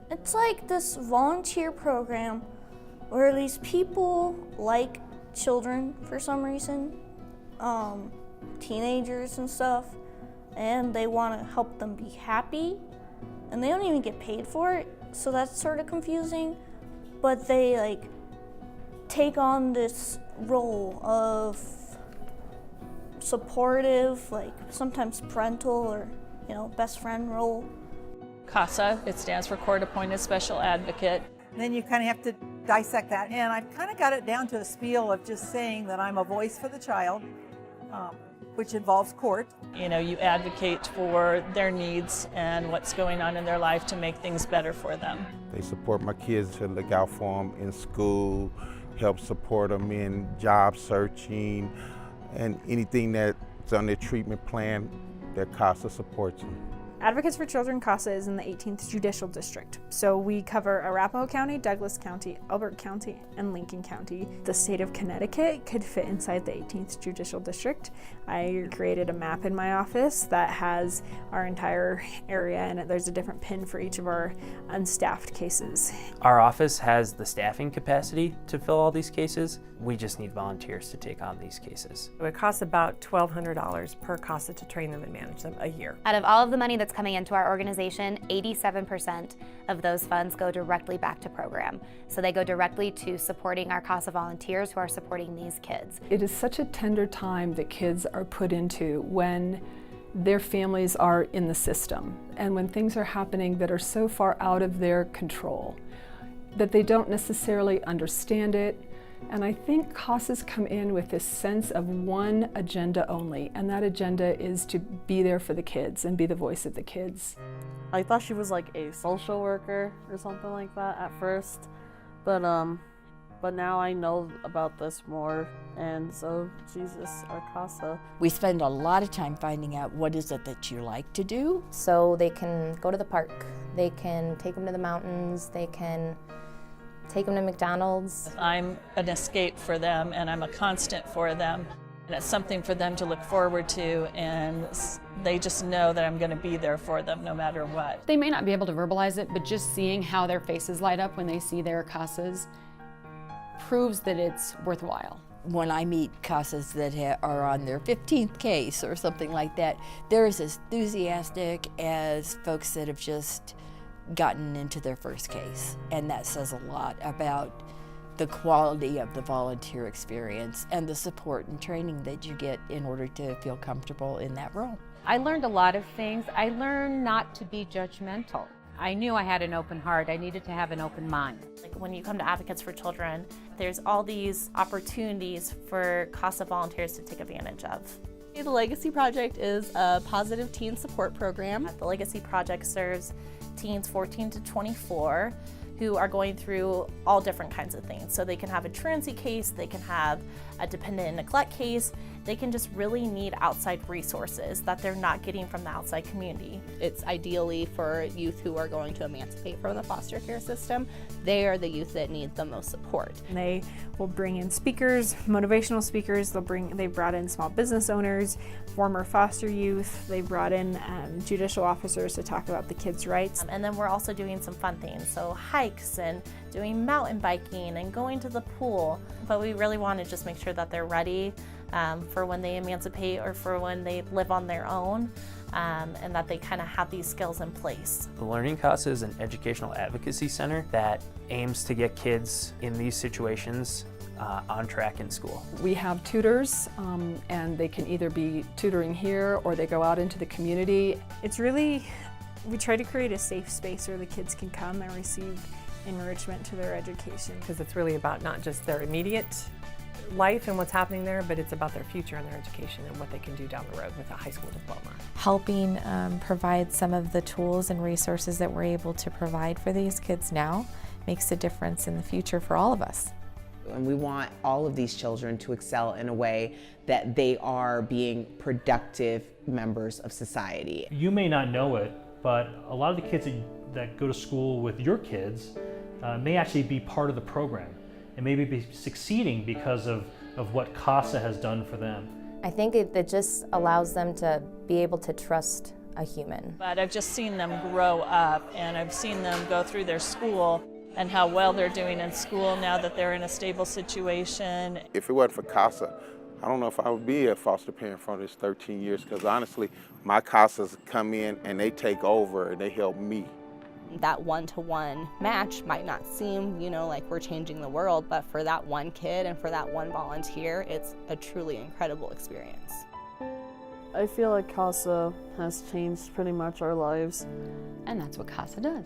It's like this volunteer program where these people like children for some reason, teenagers and stuff, and they want to help them be happy, and they don't even get paid for it, so that's sort of confusing. But they like take on this role of supportive, like sometimes parental or, best friend role. CASA, it stands for Court Appointed Special Advocate. And then you kind of have to dissect that. And I've kind of got it down to a spiel of just saying that I'm a voice for the child, which involves court. You advocate for their needs and what's going on in their life to make things better for them. They support my kids to look out for them in school, help support them in job searching, and anything that's on their treatment plan, their CASA supports them. Advocates for Children CASA is in the 18th Judicial District. So we cover Arapahoe County, Douglas County, Elbert County, and Lincoln County. The state of Connecticut could fit inside the 18th Judicial District. I created a map in my office that has our entire area, and there's a different pin for each of our unstaffed cases. Our office has the staffing capacity to fill all these cases. We just need volunteers to take on these cases. It costs about $1,200 per CASA to train them and manage them a year. Out of all of the money that's coming into our organization, 87% of those funds go directly back to program. So they go directly to supporting our CASA volunteers who are supporting these kids. It is such a tender time that kids are put into when their families are in the system and when things are happening that are so far out of their control that they don't necessarily understand it. And I think CASAs come in with this sense of one agenda only, and that agenda is to be there for the kids and be the voice of the kids. I thought she was like a social worker or something like that at first, but now I know about this more, and so Jesus, our CASA. We spend a lot of time finding out what is it that you like to do. So they can go to the park, they can take them to the mountains, they can take them to McDonald's. I'm an escape for them, and I'm a constant for them. And it's something for them to look forward to, and they just know that I'm going to be there for them no matter what. They may not be able to verbalize it, but just seeing how their faces light up when they see their CASAs proves that it's worthwhile. When I meet CASAs that are on their 15th case or something like that, they're as enthusiastic as folks that have just gotten into their first case. And that says a lot about the quality of the volunteer experience and the support and training that you get in order to feel comfortable in that role. I learned a lot of things. I learned not to be judgmental. I knew I had an open heart. I needed to have an open mind. Like when you come to Advocates for Children, there's all these opportunities for CASA volunteers to take advantage of. The Legacy Project is a positive teen support program. The Legacy Project serves teens 14 to 24 who are going through all different kinds of things. So they can have a truancy case, they can have a dependent and neglect case, they can just really need outside resources that they're not getting from the outside community. It's ideally for youth who are going to emancipate from the foster care system. They are the youth that need the most support. They will bring in speakers, motivational speakers. They brought in small business owners, former foster youth. They brought in judicial officers to talk about the kids' rights. And then we're also doing some fun things, so hikes and doing mountain biking and going to the pool. But we really want to just make sure that they're ready for when they emancipate or for when they live on their own, and that they kind of have these skills in place. The Learning CASA is an educational advocacy center that aims to get kids in these situations on track in school. We have tutors, and they can either be tutoring here or they go out into the community. It's really, we try to create a safe space where the kids can come and receive enrichment to their education. Because it's really about not just their immediate life and what's happening there, but it's about their future and their education and what they can do down the road with a high school diploma. Helping provide some of the tools and resources that we're able to provide for these kids now makes a difference in the future for all of us. And we want all of these children to excel in a way that they are being productive members of society. You may not know it, but a lot of the kids that go to school with your kids may actually be part of the program and maybe be succeeding because of what CASA has done for them. I think it just allows them to be able to trust a human. But I've just seen them grow up, and I've seen them go through their school and how well they're doing in school now that they're in a stable situation. If it wasn't for CASA, I don't know if I would be a foster parent for this 13 years, because honestly, my CASAs come in and they take over and they help me. That one-to-one match might not seem, like we're changing the world, but for that one kid and for that one volunteer, it's a truly incredible experience. I feel like CASA has changed pretty much our lives. And that's what CASA does.